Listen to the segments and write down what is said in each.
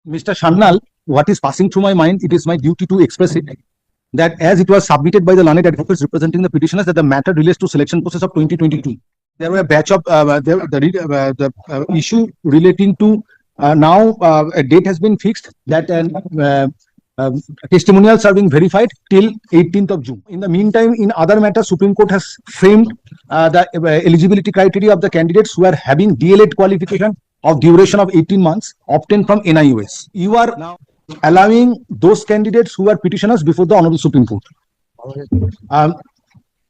Mr. Sharnal, what is passing through my mind, it is my duty to express it, that as it was submitted by the learned advocates representing the petitioners, that the matter relates to selection process of 2022. There were a batch of the issue relating to now a date has been fixed that testimonials are being verified till 18th of June. In the meantime, in other matters, Supreme Court has framed the eligibility criteria of the candidates who are having D.El.Ed qualification of duration of 18 months obtained from NIOS. You are now allowing those candidates who are petitioners before the Honorable Supreme Court,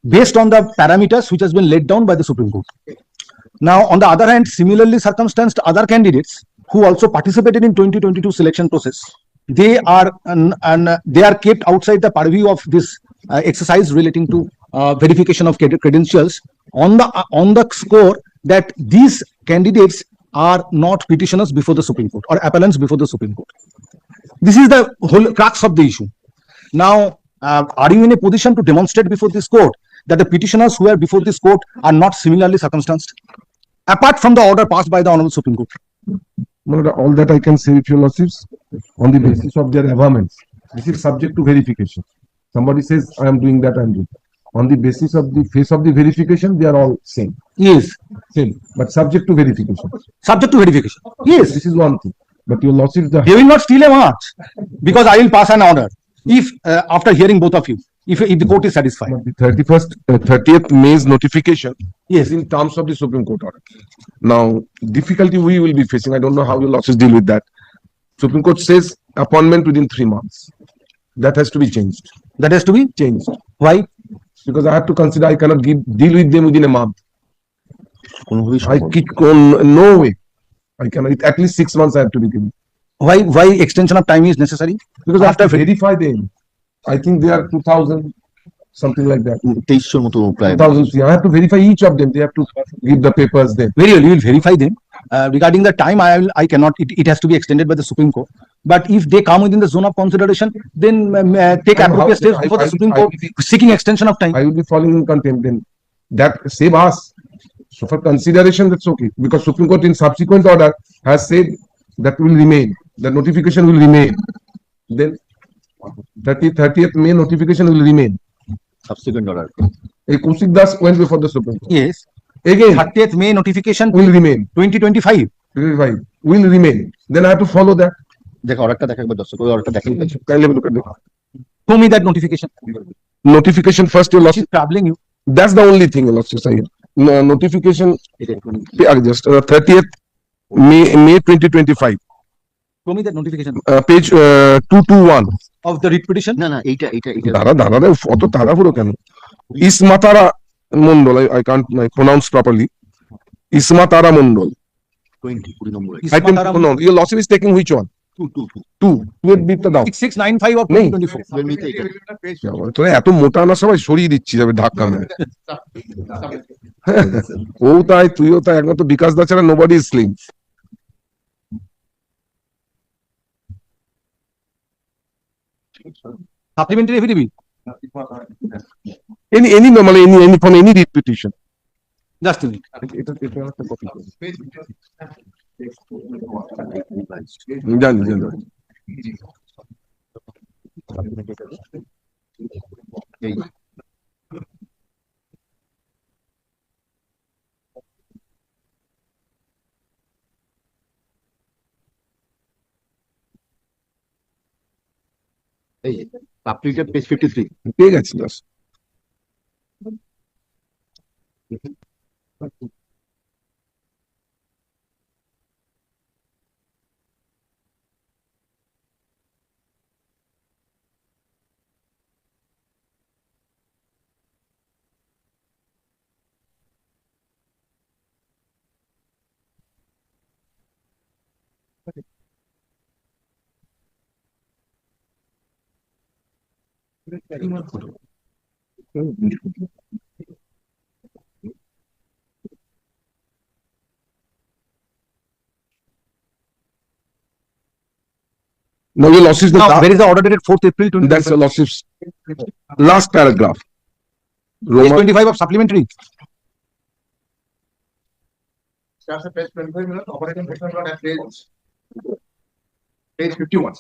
based on the parameters which has been laid down by the Supreme Court. Now, on the other hand, similarly circumstanced other candidates who also participated in 2022 selection process, they are they are kept outside the purview of this exercise relating to verification of credentials on the score that these candidates are not petitioners before the Supreme Court or appellants before the Supreme Court. This is the whole crux of the issue. Now, are you in a position to demonstrate before this court that the petitioners who are before this court are not similarly circumstanced, apart from the order passed by the Honorable Supreme Court? No, all that I can say, if your lordships, on the basis of their avowments, this is subject to verification. Somebody says, I am doing that, I am doing that. On the basis of the face of the verification, they are all same. Yes. Same, but subject to verification. Subject to verification. Yes. This is one thing. But your lordships, they will not steal a march because I will pass an order if after hearing both of you, if the court is satisfied. But the 30th May's notification, yes, is in terms of the Supreme Court order. Now, difficulty we will be facing, I don't know how your lordships deal with that. Supreme Court says appointment within 3 months. That has to be changed. That has to be changed. Why? Because I have to consider I cannot deal with them within a month. No way. I cannot. At least 6 months I have to be given. Why extension of time is necessary? Because I have to verify them. I think they are 2,000, something like that. 2,000. I have to verify each of them. They have to give the papers there. Very well, you will verify them. Regarding the time, I cannot. It has to be extended by the Supreme Court. But if they come within the zone of consideration, then take appropriate steps before the Supreme Court seeking extension of time. I will be falling in contempt. Then that save us. So for consideration, that's okay. Because Supreme Court in subsequent order has said that will remain. The notification will remain. Then 30th May notification will remain. Subsequent order. A Kaushik Das went before the Supreme Court. Yes. Again, 30th May notification will remain. 2025. Will remain. Then I have to follow that. Show me that notification. Notification first, your lordship. Troubling you. That's the only thing, your lordship. Notification just 30th May 2025. Show me that notification. Page 221 of the writ petition. No, Ismatara Mundol. I can't pronounce properly. Ismatara Mundol. 20. I can pronounce. Your lordship is taking which one? 2. 6695 of 2024. তোরা এত মোটা না সবাই সরিয়ে দিচ্ছি যাবে ধাক্কা মেরে ও তাই তুইও তাই একমাত্র বিকাশ দা ছাড়া nobody is slim supplementary affidavit any normally any from any writ petition. Just a minute. জানি Supplemented page 53. পেয়ে গেছি Das Now your losses. Where is the order dated 4th April 2025? That's the losses. Last paragraph. Page 25 of supplementary. Page 51.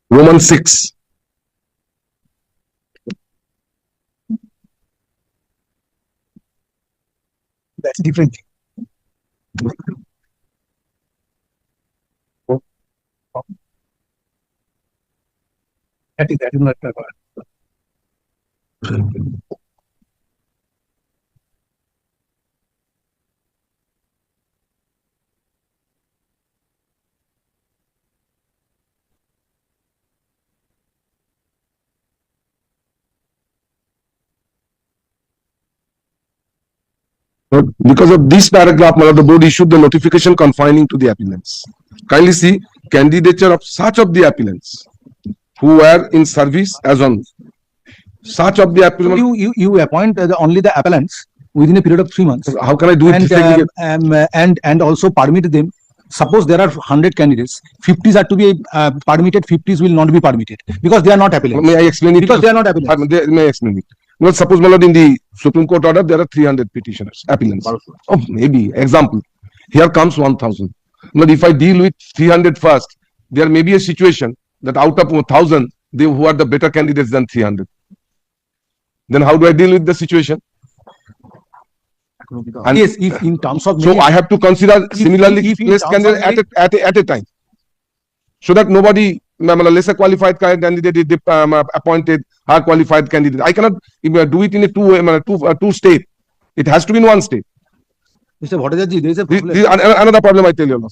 Roman 6. That's different. That is not clever. But because of this paragraph, the board issued the notification confining to the appellants. Kindly see candidature of such of the appellants who were in service as on such of the So appellants. you appoint only the appellants within a period of 3 months, How can I do it? and this technical- and also permit them. Suppose there are 100 candidates, 50s are to be permitted, 50s will not be permitted because they are not appellants. May I explain it? Because they are not appellants. May I explain it? Well, suppose in the Supreme Court order there are 300 petitioners, appellants. Oh, maybe example. Here comes 1,000. But if I deal with 300 first, there may be a situation that out of 1,000, they who are the better candidates than 300. Then how do I deal with the situation? And Yes, if in terms of so I have to consider similarly if in placed terms of candidate at a time, so that nobody lesser qualified candidate is appointed, higher qualified candidate. I cannot do it in a two state. It has to be in one state. Mr. Bhattacharyya, there is a This problem. another problem I tell you.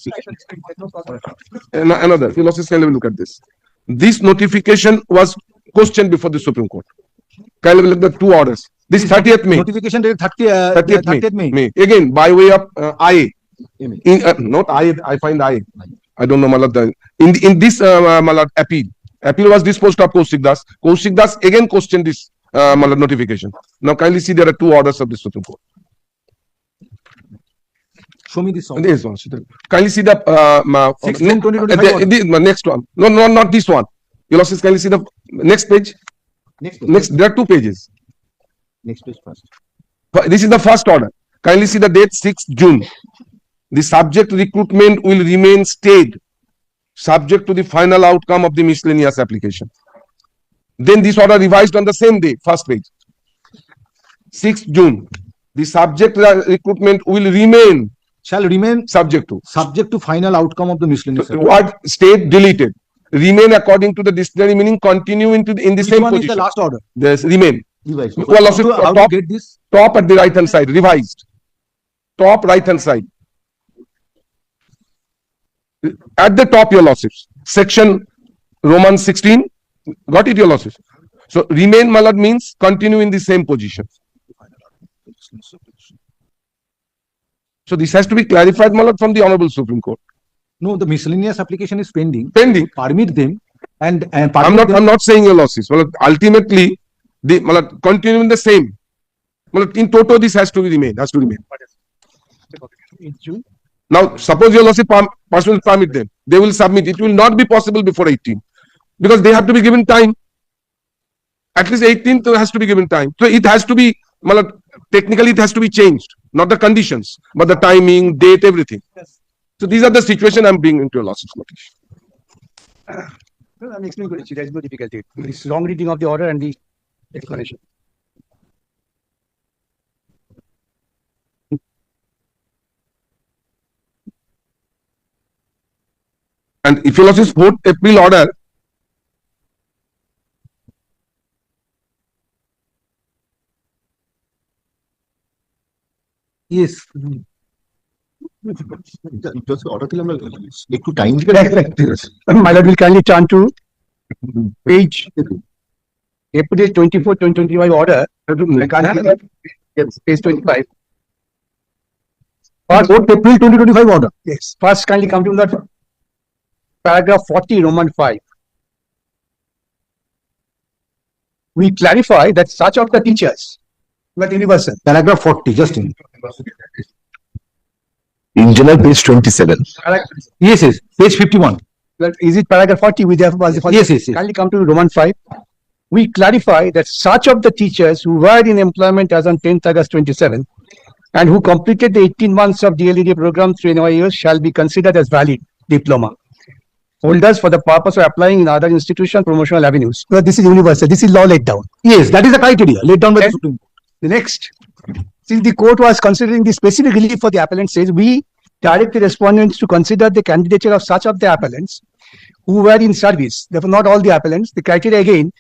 Another. Philosophy can look at this. This notification was questioned before the Supreme Court. Can you look at the two orders? This 30th May. Notification dated 30th May. Again, by way of IA. Not IA, I find IA. I don't know, Malad. In this appeal. Appeal was disposed of Kaushik Das. Kaushik Das again questioned this notification. Now kindly see there are two orders of the Supreme Court. Show me this one. This one. Kindly see the 6 June 2025 the next one. No, not this one. You'll also kindly see the next page. Next, there are two pages. Next page first. This is the first order. Kindly see the date 6 June. The subject recruitment will remain stayed, subject to the final outcome of the miscellaneous application. Then this order revised on the same day, first page. 6 June. The subject recruitment will remain Shall remain subject to. subject to final outcome of the miscellaneous. The word stayed deleted. Remain according to the dictionary meaning continue in the Which same one is position. the last order? There's remain. Revised. Well, also How to top- get this? Top at the right hand side, revised. Top right hand side. At the top, your losses. Section Roman 16. Got it, your losses. So remain malad means continue in the same position. So this has to be clarified malad from the Honorable Supreme Court. No, the miscellaneous application is pending. Pending. Permit them and permit I'm not saying your losses. Well, ultimately, the malad continue in the same. Malad in toto, this has to remain. in June. Now, suppose your losses person will permit them. They will submit. It will not be possible before 18. Because they have to be given time. At least 18th has to be given time. So it has to be, technically it has to be changed. Not the conditions, but the timing, date, everything. Yes. So these are the situation I'm bringing into your losses notice. I'm explaining to you. There is no difficulty. This wrong reading of the order and the explanation. And if your losses 4th April order, Yes. একটু time My lord will kindly turn to page April 24, 2025 order. Yes, page 25. 4th April 2025 order. Yes. First, kindly come to that paragraph 40, Roman 5. We clarify that such of the teachers, but universal. Paragraph 40, just in. In general, page 27. Yes, page 51. Is it paragraph 40? We have Yes. kindly come to Roman 5. we clarify that such of the teachers who were in employment as on 10th August 27 and who completed the 18 months of DLED program through NYEs shall be considered as valid diploma holders for the purpose of applying in other institution promotional avenues. Well, this is universal. This is law laid down. Yes, that is the criteria laid down by the And Supreme Court. The next, since the court was considering the specific relief for the appellant, says we direct the respondents to consider the candidature of such of the appellants who were in service. Therefore, not all the appellants. The criteria again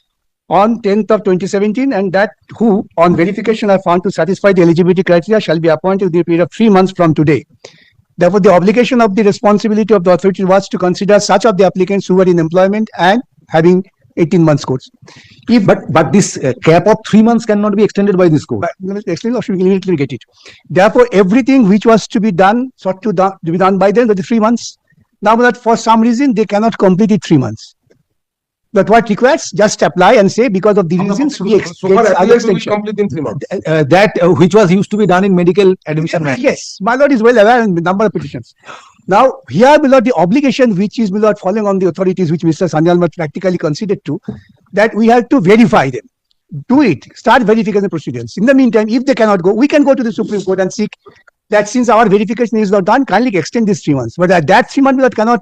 on 10th of 2017, and that who on verification are found to satisfy the eligibility criteria shall be appointed within a period of 3 months from today. Therefore, the obligation of the responsibility of the authority was to consider such of the applicants who were in employment and having 18 months course. If But this cap of 3 months cannot be extended by this court. but let me explain, or should we immediately get it? Therefore, everything which was to be done, sought to be done by them, the 3 months. Now that for some reason they cannot complete it 3 months. But what requires, just apply and say because of the reasons we So far, other applicants will be extension. complete in 3 months. That which was used to be done in medical admission. Yes, my lord is well aware in the number of petitions. Now, here, my lord, the obligation which is, my lord, following on the authorities which Mr. Sanyal must practically considered to, that we have to verify them. Do it. Start verification procedures. In the meantime, if they cannot go, we can go to the Supreme Court and seek that since our verification is not done, kindly extend this 3 months. But at that 3 months, my lord, cannot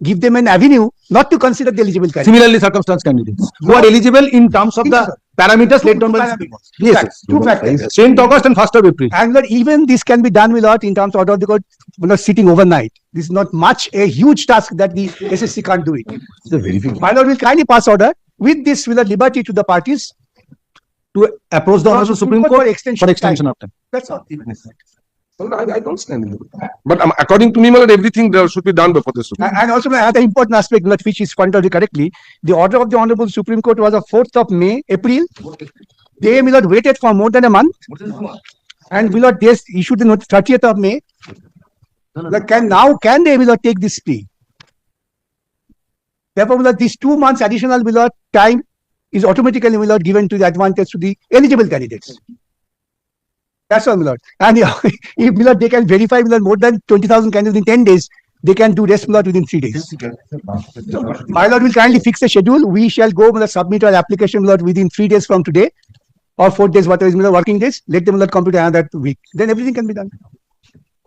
give them an avenue not to consider the eligible candidate. Similarly, circumstance candidates who are eligible in terms of the parameters laid down by the Supreme Court. Yes, Two factors. 10th August and 1st of April. And Lord, even this can be done without in terms of order of the court, sitting overnight. This is not much a huge task that the SSC can't do it. The verification. My lord will kindly pass order. With this, will liberty to the parties To approach the Honorable Supreme Court for extension. for extension of time. That's all. So I don't stand in it. But according to me, my lord, everything there should be done before the Supreme Court. And also another important aspect, Lord, which is pointed out correctly, the order of the Honorable Supreme Court was of 4th of May, April. They will not waited for more than a month. And will not they issued the notice 30th of May. Like, can they will not take this plea? Therefore, will not these 2 months additional will not time is automatically will not given to the advantage to the eligible candidates. That's all, my lord. And if my lord, they can verify my lord, more than 20,000 candidates in 10 days, they can do rest my lord, within 3 days. My lord will kindly fix a schedule. We shall go my lord, submit our application my lord, within 3 days from today, or 4 days, whatever is my lord, working days. Let them my lord, complete another week. Then everything can be done.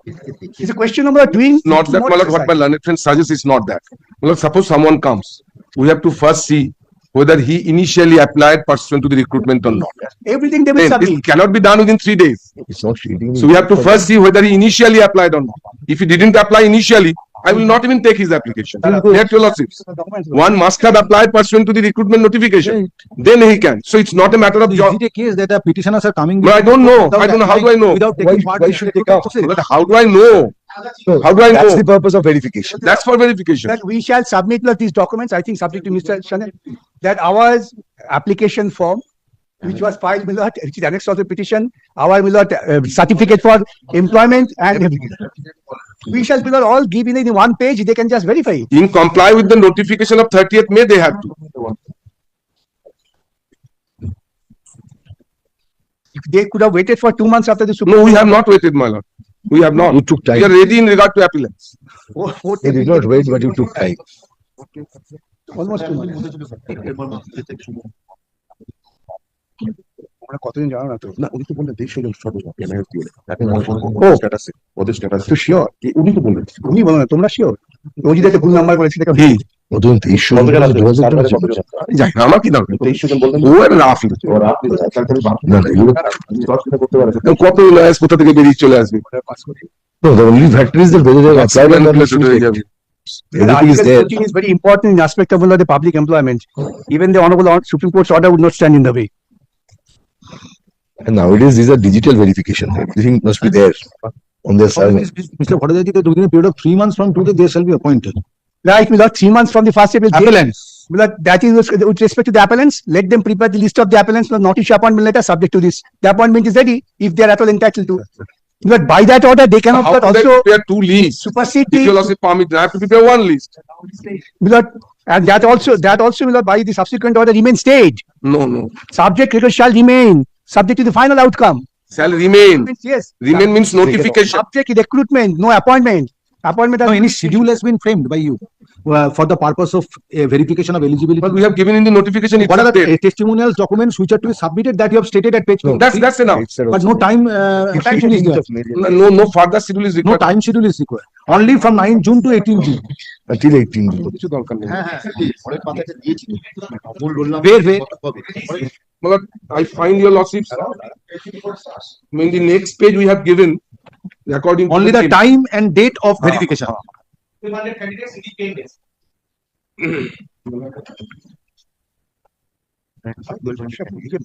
It's a question of doing. Not that, my lord, what my learned friend suggests is not that. My lord, suppose someone comes, we have to first see whether he initially applied pursuant to the recruitment or not. Everything they will Then submit. it cannot be done within 3 days. It's not cheating. So we have to first see whether he initially applied or not. If he didn't apply initially, I will not even take his application. Let your lordships. One must have applied pursuant to the recruitment notification. Then he can. So it's not a matter of Is job. it a case that the petitioners are coming? But I don't know. without I don't know. How do I know? Without taking part Why in should the they recruitment come? process? But how do I know? How do I That's know? the purpose of verification. That's for verification. That we shall submit these documents, I think subject to Mr. Chanel, that our application form, which was filed, which is annexed to the petition, our certificate for employment and everything. We shall all give in one page, they can just verify it. In comply with the notification of 30th May, they have to. If they could have waited for 2 months after the Supreme No, we Court- have not waited, my lord. We have not. You took time. We are ready in regard to appellants. You did not wait, but you took time. Almost 2 months. আমরা কতদিন জানো না তো না উনি তো বললেন 23 জন সদস্য এনআইএস দিয়ে তাকে স্ট্যাটাসে ওদের স্ট্যাটাস তো শিওর উনি তো বললেন উনি বলো না তোমরা শিওর ও যদি একটা ভুল নাম্বার করেছে সেটা ওদের 23 কতজন আছে? 2000 সার্ভারে জন কতজন আছে? যাই না, আমার কি দরকার? 23 জন বললেন ও আর রাফ ওরা আপনি তাহলে তুমি ভাবছেন না, না, এগুলো দশটা করতে পারে কত লয়ার্স কোথা থেকে বেরিয়ে চলে আসবে? No, the only factor is that whether they have applied or not. Manipulated হয়ে যাবে। Everything is there. Article 14 is very important in aspect of the public employment. Even the Honorable Supreme Court's order would not stand in the way. And nowadays, these are digital verification. Everything must be there on their side. Mr. Bhattacharyya, that within a period of 3 months from today, they shall be appointed. Like, my lord, 3 months from the first April. Appellants. My lord, that is with respect to the appellants. Let them prepare the list of the appellants, not issue appointment letter subject to this. The appointment is ready if they are at all entitled to. But by that order, they cannot How could I also prepare 2 lists? supersede If you the. lordship permit, I have to prepare 1 list. My lord, and that also my lord, by the subsequent order remain stayed. No, no. Subject record shall remain subject to the final outcome. Shall remain. Yes. Remain means notification. Subject recruitment, no appointment. Appointment. No, any schedule has been framed by you. for the purpose of verification of eligibility. But we have given in the notification. What are itself the testimonials documents which are to be submitted that you have stated at page 2? That's enough. But no time schedule is there. No further schedule is No required. time schedule is required. Only from 9 June to 18 June. Until 18. কিছু দরকার নেই। Where? But I find your lordships. I mean, the next page we have given according to Only the team. time and date of verification. 200 candidates in the 10 days.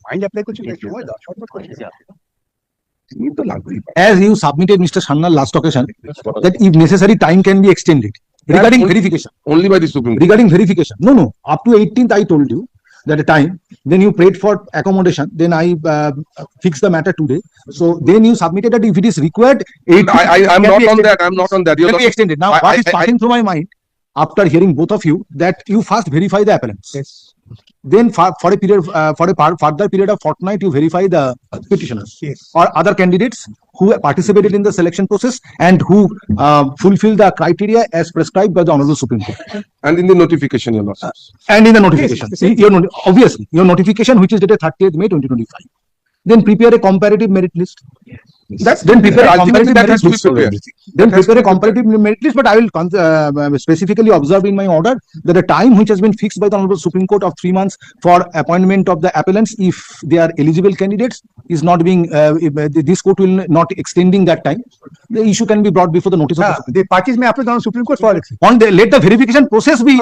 Mind apply করছি না, সময় দাও, shortcut করছি। As you submitted, Mr. Shanna, last occasion, that if necessary, time can be extended regarding verification. Only by the Supreme Court. Regarding verification. No. Up to 18th, I told you that a time. Then you prayed for accommodation. Then I fixed the matter today. So then you submitted that if it is required, I'm not on that. I'm not on that. Your Can be lordship, extended. Now, what is passing through my mind after hearing both of you that you first verify the appellants. Yes. Then for a period, further period of fortnight, you verify the petitioners Yes. or other candidates who participated in the selection process and who fulfill the criteria as prescribed by the Honorable Supreme Court. and in the notification, your lordships. And in the notification, obviously, your notification which is dated 30th May 2025. Then prepare a comparative merit list. Then prepare a Ultimately, comparative that merit has to be list. prepared. Then prepare a comparative merit list, but I will specifically observe in my order that the time which has been fixed by the Honorable Supreme Court of 3 months for appointment of the appellants, if they are eligible candidates, is not being, this court will not extending that time. The issue can be brought before the notice of the Supreme The parties may appeal on Supreme Court for it. Court. Let the verification process be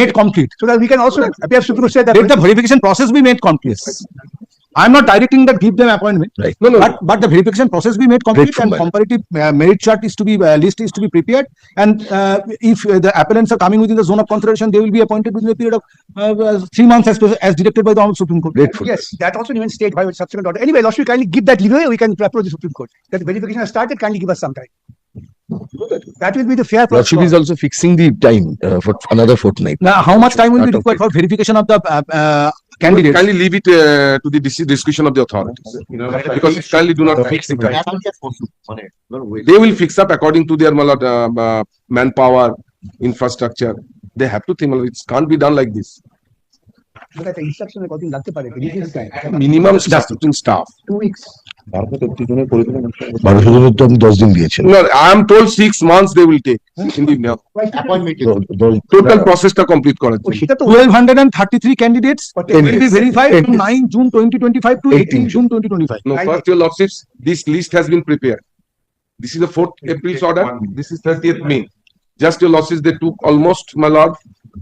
made complete. So that we can also appear Supreme Court said that. Let the verification process be made complete. I am not directing that give them appointment. Right. No. But the verification process be made complete Grateful, and man. comparative merit chart is to be list is to be prepared, and if the appellants are coming within the zone of consideration, they will be appointed within a period of 3 months as directed by the Honorable Supreme Court. Grateful. Yes, that also remains state by subsequent order. Anyway, Lordship, kindly give that leeway, we can approach the Supreme Court. That verification has started, kindly give us some time. That will be the fair process. Lordship is also fixing the time for another fortnight. Now, how much time will be Start of required for verification of the candidates? Kindly leave it to the discretion of the authorities. Because kindly do not fix the time. They will fix up according to their manpower, infrastructure. They have to think, it can't be done like this. But at the instruction, কতদিন লাগতে পারে? Release time. Minimum staff. 2 weeks. 1200 জনের তো আপনি 10 দিন দিয়েছেন। No, I am told 6 months they will take in the total process টা complete করার ও, জন্য। সেটা তো 1233 candidates Ten will be verified from 9 June 2025 to 18 June 2025. No, first your lordships, this list has been prepared. This is the 4th April's order. This is 30th May. Just your lordships, they took almost, my lord,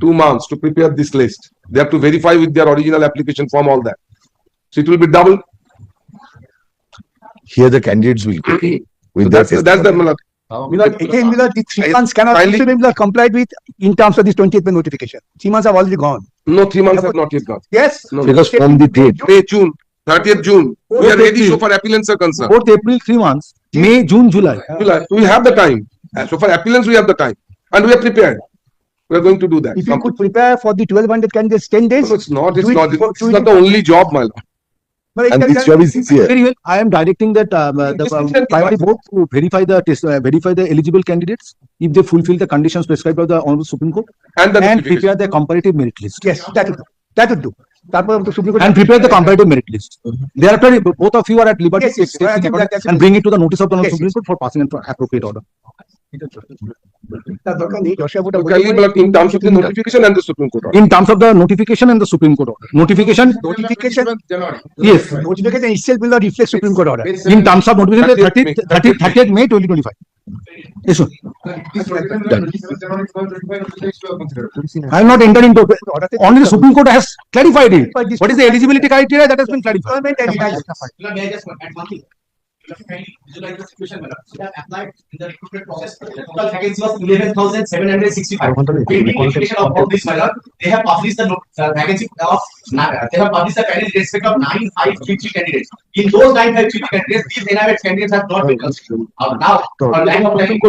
2 months to prepare this list. They have to verify with their original application form, all that. So it will be double. Here the candidates will go with So their that's the, my lord. again, the 3 months cannot Kindly- also be complied with in terms of this 20th May notification. 3 months have already gone. No, 3 months have not yet gone. Yes. No, because from the date. May, June, 30th June. We are ready April. so far appellants are concerned. 4th April, 3 months. May, June, July. July, we have the time. And so far appellants, we have the time. And we are prepared. We are going to do that. If you could prepare for the 1200 candidates 10 days. No, it's not, it's do it not, before- it's do it not the only job, my lord. But it And can- this job is easier. Very well. I am directing that primary board to verify the eligible candidates if they fulfill the conditions prescribed by the Honorable Supreme Court And the and notification. prepare the comparative merit list. Yes, that would do. That would do. তারপর তো Supreme Court And prepare the comparative merit list. Thereafter, both of you are at liberty Yes, to yes, take I think it that's- and bring it to the notice of the Honorable Yes, Supreme Court for passing an appropriate order. তার দরকার নেই, যশোর বোর্ডটা বলে Kindly, দেবে। but in terms of the notification and the Supreme Court order. In terms of the notification and the Supreme Court order. Notification, Notification, yes. notification itself will not reflect Supreme Court order. In terms of notification, 30th May 2025. Yes, sir. I am not entering into, only the Supreme Court has clarified it. What is the eligibility criteria that has been clarified? Employment and May I just add one thing? Visualize the situation, madam. We have applied in the recruitment process. The total vacancy was 11,765. Pending verification of all this, madam, they have published the vacancy of, they have published the candidate respect of 9533 candidates. In those 9533 candidates, these NIH candidates have not been considered. Now, on line of line,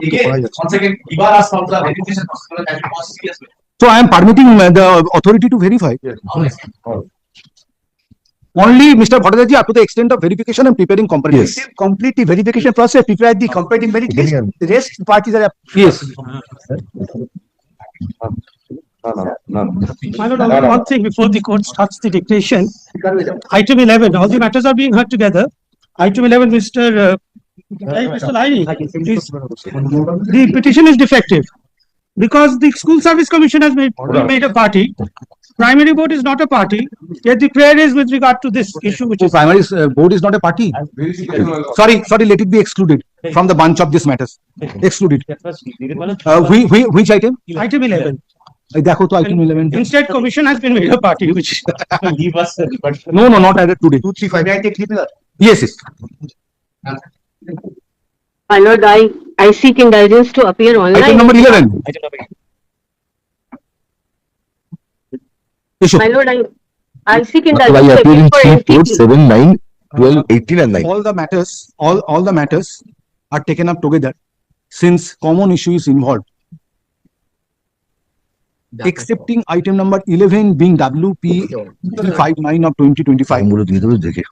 again, once again, Ibar asked from the verification process, that it was serious. So I am permitting the authority to verify. Only Mr. Bhattacharyya up to the extent of verification and preparing comparative. Yes. complete the verification process, prepare the comparative merit list. The rest parties are. Yes. My lord, only one thing before the court starts the dictation. Item 11, all the matters are being heard together. Item 11, Mr. Laini, the petition is defective because the School Service Commission has been made a party. Primary board is not a party, yet the prayer is with regard to this issue, which So is. primary board is not a party. Sorry, let it be excluded from the bunch of these matters. Excluded. Which item? Item 11. এই দেখো তো item 11. Instead, commission has been made a party, which. No, not added today. 2, 3, 5. Yes, yes. My lord, I seek indulgence to appear online. Item number 11. Issue. My lord, I seek Why indulgence to appear appear in for 3, 4, NCT. 7, 9, 12, 18 and 9? All the matters are taken up together since common issue is involved. Excepting item number 11 being WP 59 of 2025. আমগুলো দিয়ে দেবে দেখে।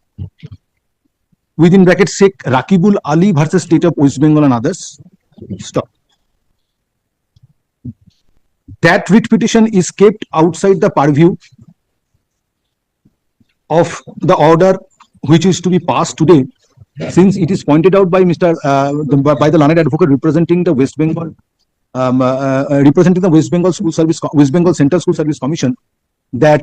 Within bracket Sheikh Rakibul Ali versus State of West Bengal and others. Stop. That writ petition is kept outside the purview of the order which is to be passed today, since it is pointed out by by the learned advocate representing the West Bengal, West Bengal Central School Service Commission, that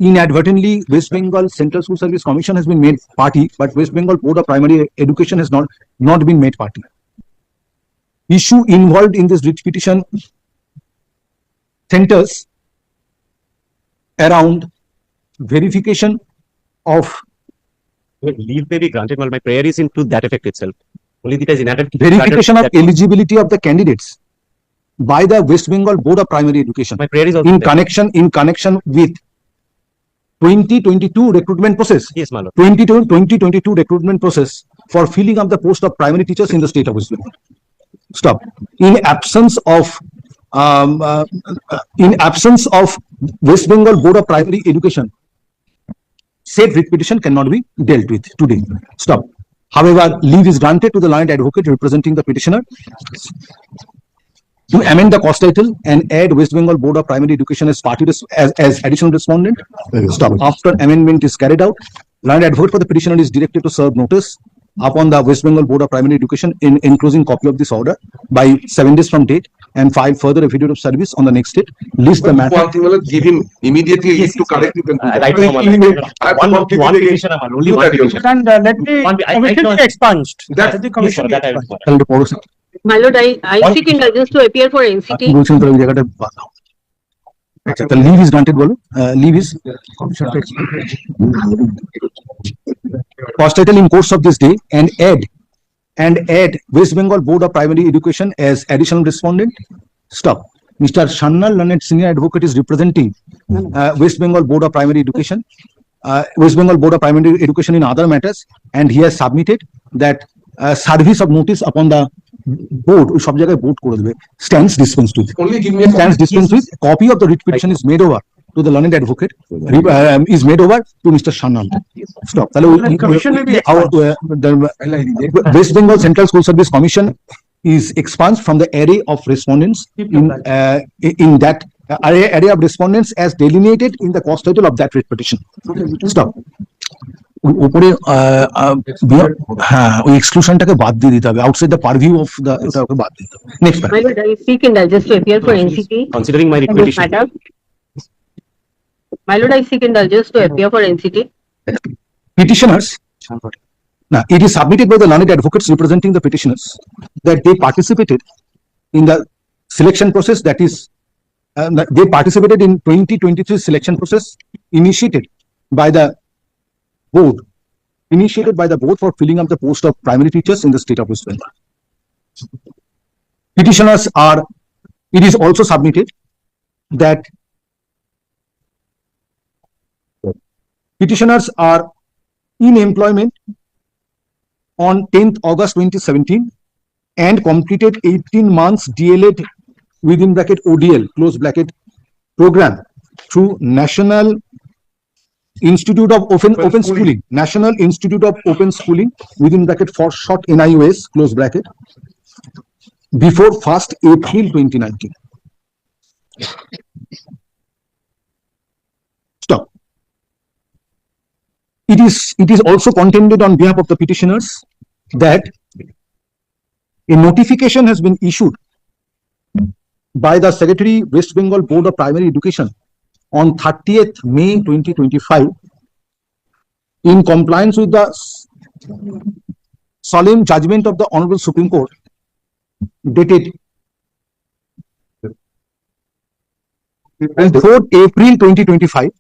inadvertently West Bengal Central School Service Commission has been made party, but West Bengal Board of Primary Education has not been made party. Issue involved in this writ petition centers around verification of Leave may be granted, while my prayer is into that effect itself. Only that is inadvertent. verification of eligibility of the candidates by the West Bengal Board of Primary Education My prayer is also in there. connection with 2022 recruitment process. Yes, my lord. 2022 recruitment process for filling up the post of primary teachers in the state of West Bengal. Stop. In absence of West Bengal Board of Primary Education, said writ petition cannot be dealt with today. Stop. However, leave is granted to the learned advocate representing the petitioner to amend the cost title and add West Bengal Board of Primary Education as party as additional respondent. Stop. After amendment is carried out, learned advocate for the petitioner is directed to serve notice upon the West Bengal Board of Primary Education in enclosing copy of this order by 7 days from date, and file further affidavit of service on the next date. List the matter. One thing will give him immediately leave to correct you. One petition, only one petition. And let the commission be expunged. That- Let the commission be that I will expunged. তাহলে এটা পড়ো sir. My lord, I seek indulgence to appear for NCT. আপনি বলছেন তাহলে ওই জায়গাটা বাদ দাও। আচ্ছা, তাহলে লিভ ইজ গ্রান্টেড বলো। Leave is cost title in course of this day and add West Bengal Board of Primary Education as additional respondent. Stop. Mr. Shannal Lanet Senior Advocate is representing West Bengal Board of Primary Education, West Bengal Board of Primary Education in other matters, and he has submitted that service of notice upon the board, সব জায়গায় board করে দেবে, stands dispensed with. Only give me a Stands dispensed with. Copy of the writ petition is made over to the learned advocate, is made over to Mr. Shannal. Stop. তাহলে Commission will be the West Bengal Central School Service Commission is expunged from the array of respondents in that array of respondents as delineated in the cost title of that writ petition. Stop. উপরে হ্যাঁ ওই এক্সক্লুশনটাকে বাদ দিয়ে দিতে হবে, outside the পারভিউ of the ওটাকে বাদ দিতে হবে। Next My lord, I seek indulgence to appear for NCT. Considering my in this petition. matter. My lord, I seek indulgence to appear for NCT. petitioners. Now, it is submitted by the learned advocates representing the petitioners that they participated in the selection process, that is, they participated in 2023 selection process initiated by the board for filling up the post of primary teachers in the state of West Bengal. It is also submitted that petitioners are in employment on 10th August 2017 and completed 18 months D.El.Ed within bracket ODL close bracket program through National Institute of Open Schooling, National Institute of Open Schooling within bracket for short NIOS close bracket before 1st April 2019. Stop. It is also contended on behalf of the petitioners that a notification has been issued by the Secretary, West Bengal Board of Primary Education on 30th May 2025 in compliance with the solemn judgment of the Honorable Supreme Court dated 4th April 2025,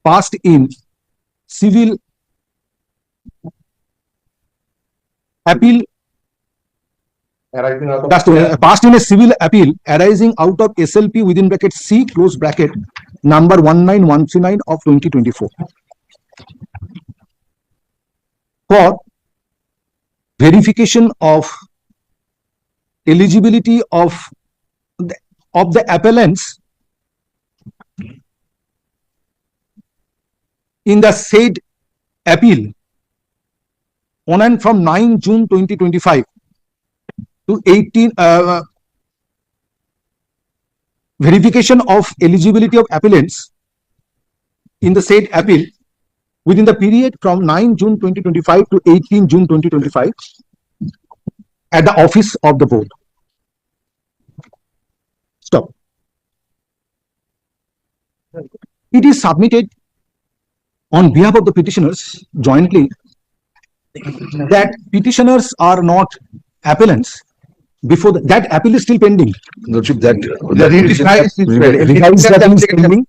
passed in civil appeal, passed in a civil appeal arising out of SLP within bracket C close bracket number 19139 of 2024 for verification of eligibility of the appellants in the said appeal on and from 9 June 2025 to 18 verification of eligibility of appellants in the said appeal within the period from 9 June 2025 to 18 June 2025 at the office of the board. Stop. It is submitted on behalf of the petitioners jointly that petitioners are not appellants before that appeal is still pending. Lordship, that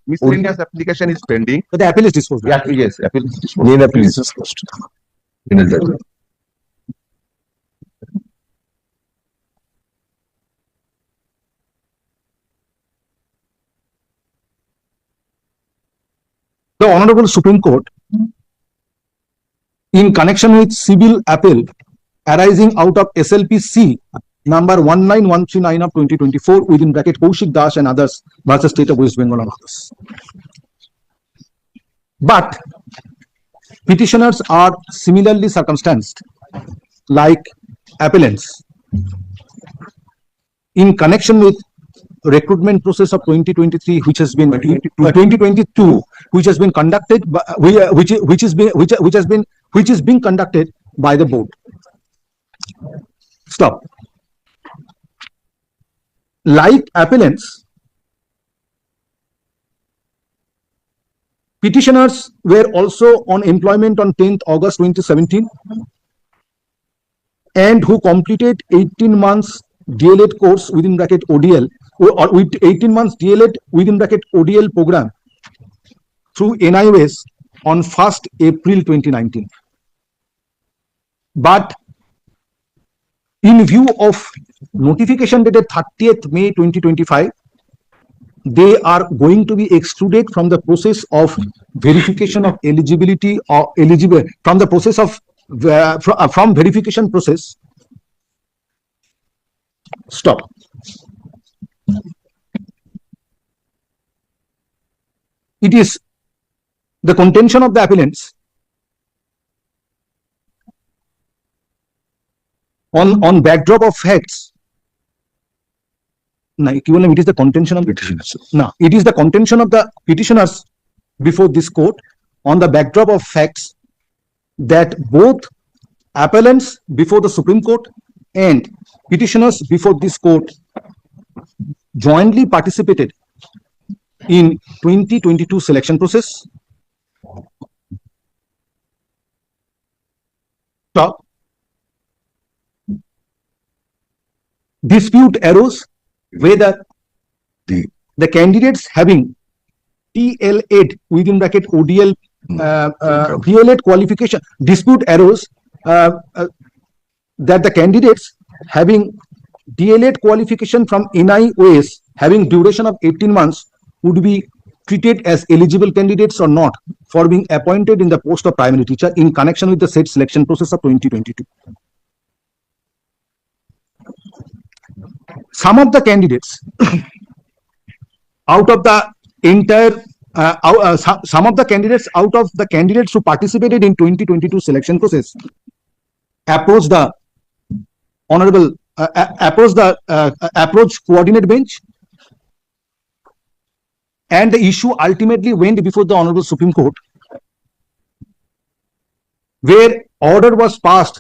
Miscellaneous application is pending. But the appeal is disposed. Yeah, yes, appeal is disposed. main appeal is disclosed. Final judgment. The Honorable Supreme Court, in connection with civil appeal arising out of SLPC number 19139 of 2024 within bracket Kaushik Das and others versus State of West Bengal and others. But petitioners are similarly circumstanced like appellants in connection with recruitment process of 2023 which has been 2022 which has been conducted by, which is being conducted by the board. Stop. Like appellants, petitioners were also on employment on 10th August 2017 and who completed 18 months D.El.Ed course within bracket ODL or with 18 months D.El.Ed within bracket ODL program through Nios on 1st April 2019. But in view of notification dated 30th May 2025, they are going to be excluded from the process of verification of eligibility or eligible from the process of from verification process. Stop. It is the contention of the appellants on backdrop of facts. No, it is the contention of petitioners. No, it is the contention of the petitioners before this court on the backdrop of facts that both appellants before the Supreme Court and petitioners before this court jointly participated in 2022 selection process. Stop. Dispute arose whether the candidates having D.El.Ed within bracket ODL D.El.Ed qualification, dispute arose that the candidates having D.El.Ed qualification from Nios having duration of 18 months would be treated as eligible candidates or not for being appointed in the post of primary teacher in connection with the said selection process of 2022. Some of the candidates out of the entire some of the candidates out of the candidates who participated in 2022 selection process approached the honorable approach coordinate bench and the issue ultimately went before the Honorable Supreme Court, where order was passed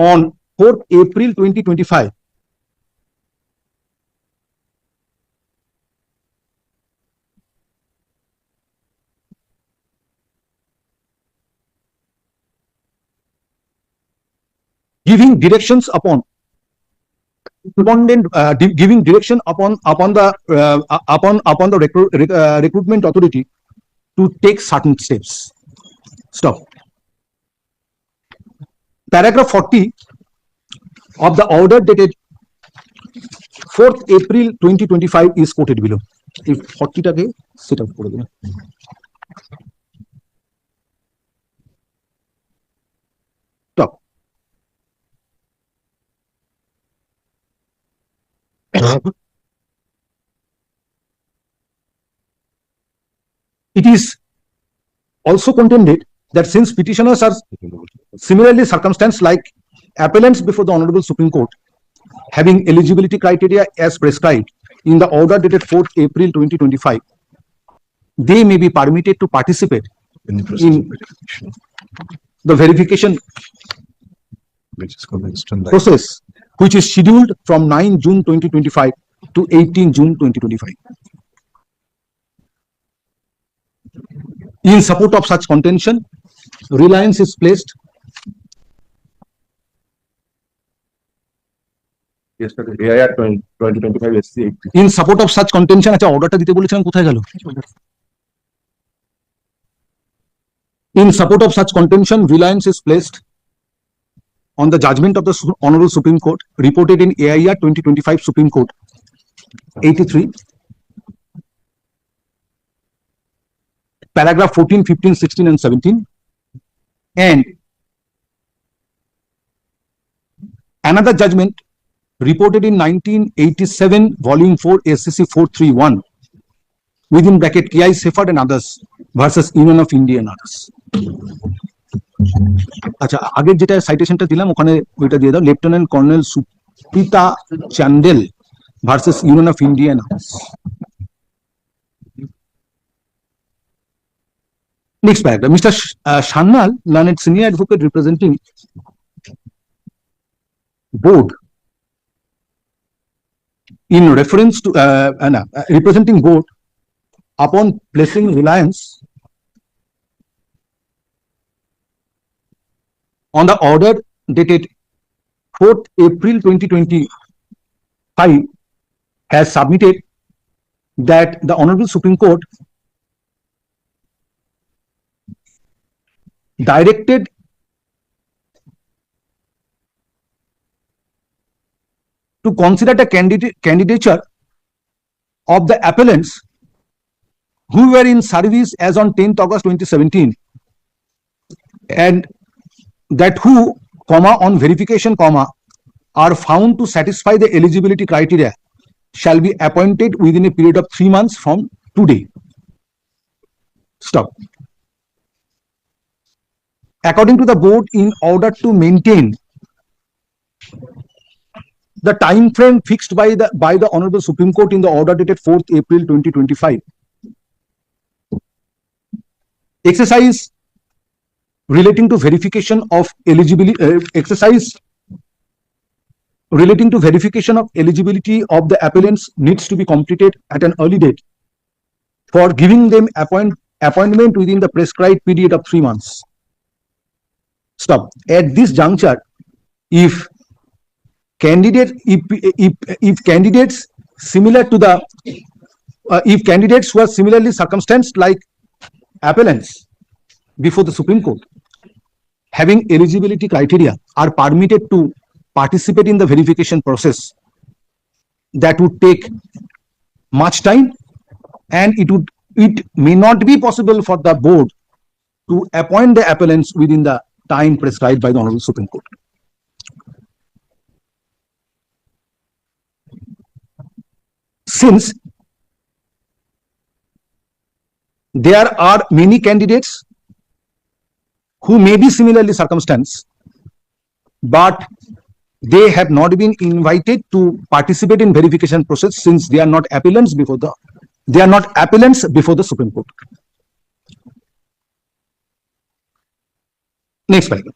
on 4th April 2025. Giving directions upon giving direction upon the recruitment authority to take certain steps. Stop. Paragraph 40 of the order dated 4th April 2025 is quoted below. If 40 টাকে set up করে দিন। Stop. It is also contended that since petitioners are similarly circumstanced like appellants before the Honorable Supreme Court, having eligibility criteria as prescribed in the order dated 4th April 2025, they may be permitted to participate In the process in of verification, the verification which is commenced on the process, which is scheduled from 9 June 2025 to 18 June 2025. In support of such contention, reliance is placed AIR 2025 SC 80. in support of such contention। আচ্ছা অর্ডারটা দিতে বলেছিলাম কোথায় গেল? In support of such contention, reliance is placed on the judgment of the Honorable Supreme Court reported in AIR 2025 Supreme Court 83, paragraph 14, 15, 16 and 17, and another judgment reported in 1987 volume 4 SCC 431 within bracket KI Sefford and others versus Union of India and others. আচ্ছা আগের যেটা সাইটেশনটা দিলাম ওখানে ওইটা দিয়ে দাও, lieutenant colonel Suprita Chandel versus union of India and others. Next paragraph, Mr. Shanmal, learned senior advocate representing board in reference to representing board upon placing reliance on the order dated 4th April 2025 has submitted that the Honorable Supreme Court directed to consider the candidature of the appellants who were in service as on 10th August 2017 and that who, on verification, are found to satisfy the eligibility criteria shall be appointed within a period of 3 months from today. Stop. According to the board, in order to maintain the time frame fixed by the Honorable Supreme Court in the order dated 4th April 2025, exercise relating to verification of eligibility of the appellants needs to be completed at an early date for giving them appointment within the prescribed period of 3 months. Stop. At this juncture, if candidates similar to the if candidates were similarly circumstanced like appellants before the Supreme Court, having eligibility criteria, are permitted to participate in the verification process, that would take much time, and it may not be possible for the board to appoint the appellants within the time prescribed by the Honorable Supreme Court. Since there are many candidates who may be similarly circumstanced, but they have not been invited to participate in verification process since they are not appellants before the They are not appellants before the Supreme Court. Next paragraph.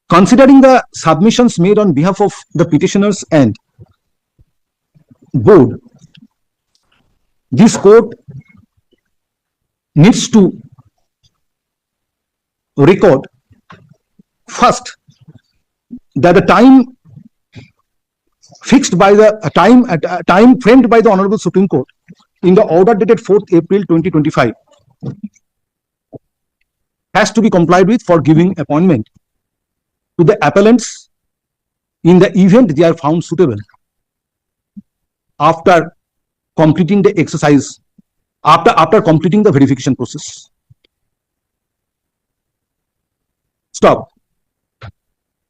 Considering the submissions made on behalf of the petitioners and board, this court needs to record first that the time fixed by the time framed by the Honorable Supreme Court in the order dated 4th April 2025 has to be complied with for giving appointment to the appellants in the event they are found suitable after completing the exercise, after completing the verification process. Stop.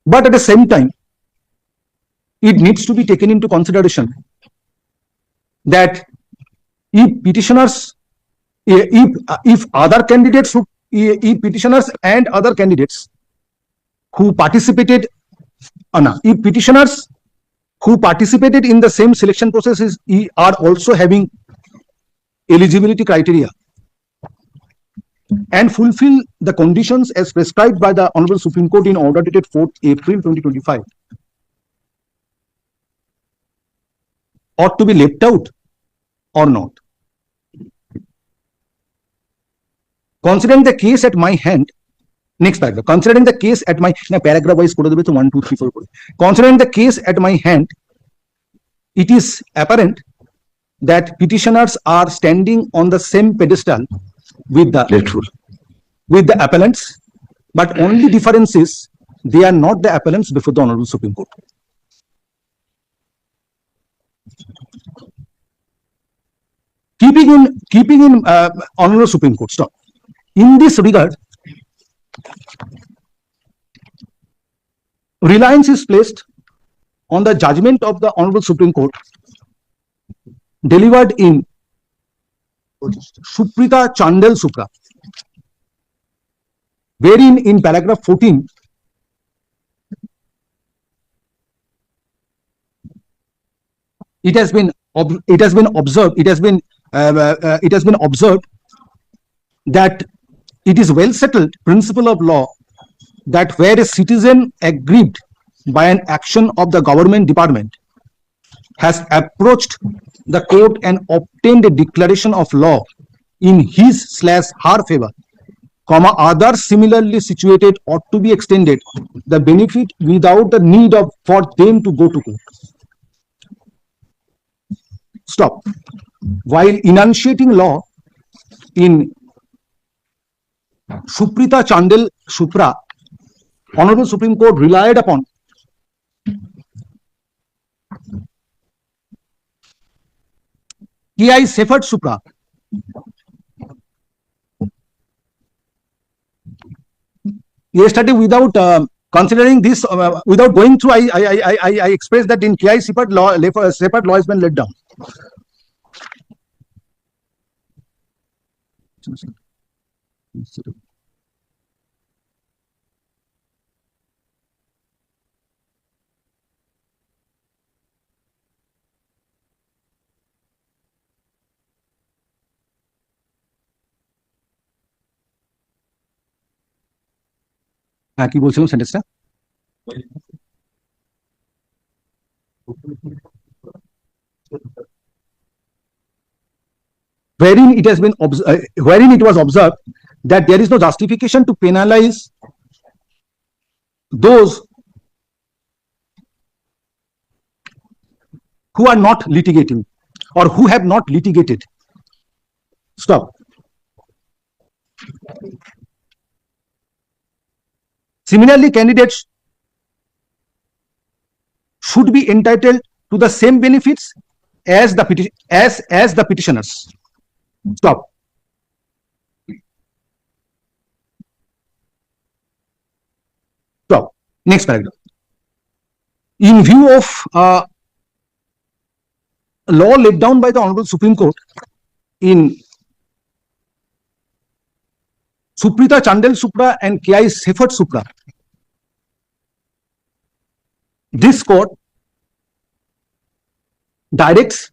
But at the same time, it needs to be taken into consideration that if petitioners, if other candidates, if petitioners and other candidates who participated, if petitioners who participated in the same selection processes are also having eligibility criteria and fulfill the conditions as prescribed by the Honorable Supreme Court in order dated 4th April 2025, ought to be left out or not. Considering the case at my hand, next paragraph. Considering the case at my paragraph wise করে দেবে তো 1 2 3 4 করে. Considering the case at my hand, it is apparent that petitioners are standing on the same pedestal with the appellants, but only difference is they are not the appellants before the Honorable Supreme Court. Keeping in Honorable Supreme Court. Stop. In this regard, reliance is placed on the judgment of the Honorable Supreme Court delivered in Suprita Chandel Supra, wherein in paragraph 14 it has been observed that it is well settled principle of law that where a citizen aggrieved by an action of the government department has approached the court and obtained a declaration of law in his/her favor, others similarly situated ought to be extended the benefit without the need for them to go to court. Stop. While enunciating law in Suprita Chandel Supra, Honorable Supreme Court relied upon K.I. Seffert Supra, yesterday without considering this, without going through, I expressed that in K.I. Seffert law has been let down. হ্যাঁ কি বলছিলাম সেন্টেন্সটা wherein it was observed that there is no justification to penalize those who are not litigating or who have not litigated. Stop. Similarly, candidates should be entitled to the same benefits as the petitioners. Stop. Stop. Next paragraph. In view of law laid down by the Honorable Supreme Court in Suprita Chandel Supra and K.I. Seffert Supra, this court directs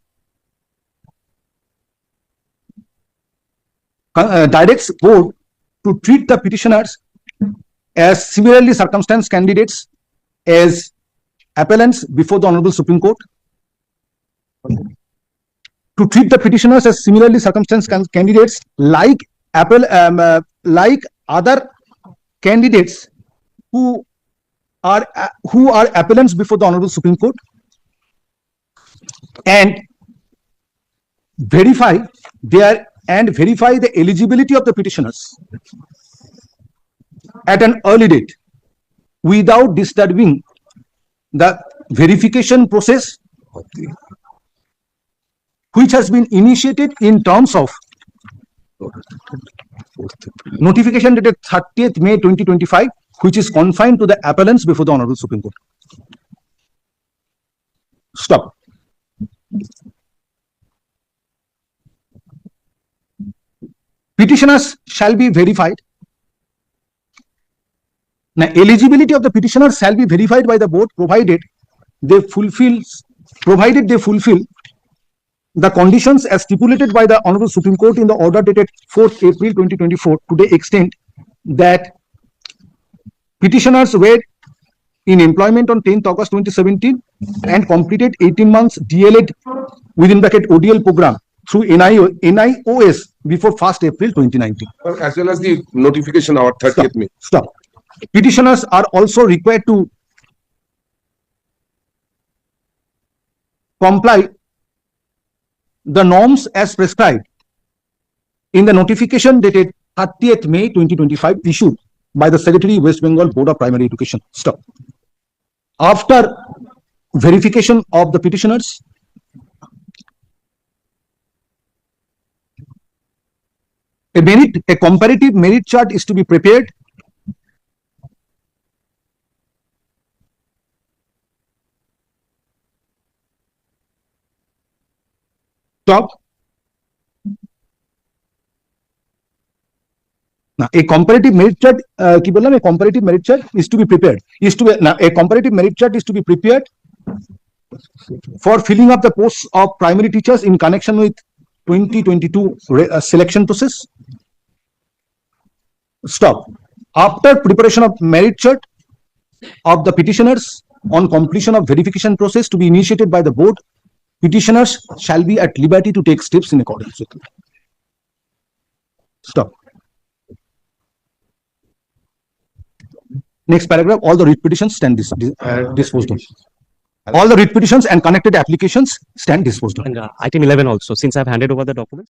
board to treat the petitioners as similarly circumstanced candidates as appellants before the Honorable Supreme Court. To treat the petitioners as similarly circumstanced candidates like other candidates who are appellants before the Honorable Supreme Court, and verify the eligibility of the petitioners at an early date without disturbing the verification process which has been initiated in terms of notification dated 30th May 2025, which is confined to the appellants before the Honorable Supreme Court. Stop. Petitioners shall be verified. Now, eligibility of the petitioners shall be verified by the board provided they fulfill the conditions as stipulated by the Honorable Supreme Court in the order dated 4th April 2024 to the extent that petitioners were in employment on 10th August 2017 and completed 18 months D.El.Ed within bracket ODL program through NIOS before 1st April 2019. As well as the notification of 30th May. Stop. Petitioners are also required to comply the norms as prescribed in the notification dated 30th May 2025 issued by the Secretary, West Bengal Board of Primary Education. Stop. After verification of the petitioners, a comparative merit chart is to be prepared Now, a comparative merit chart, a comparative merit chart is to be prepared. A comparative merit chart is to be prepared for filling up the posts of primary teachers in connection with 2022 selection process. Stop. After preparation of merit chart of the petitioners on completion of verification process to be initiated by the board, petitioners shall be at liberty to take steps in accordance with it. Stop. Next paragraph, all the writ petitions stand disposed of. All the writ petitions and connected applications stand disposed of. And item 11 also, since I've handed over the documents.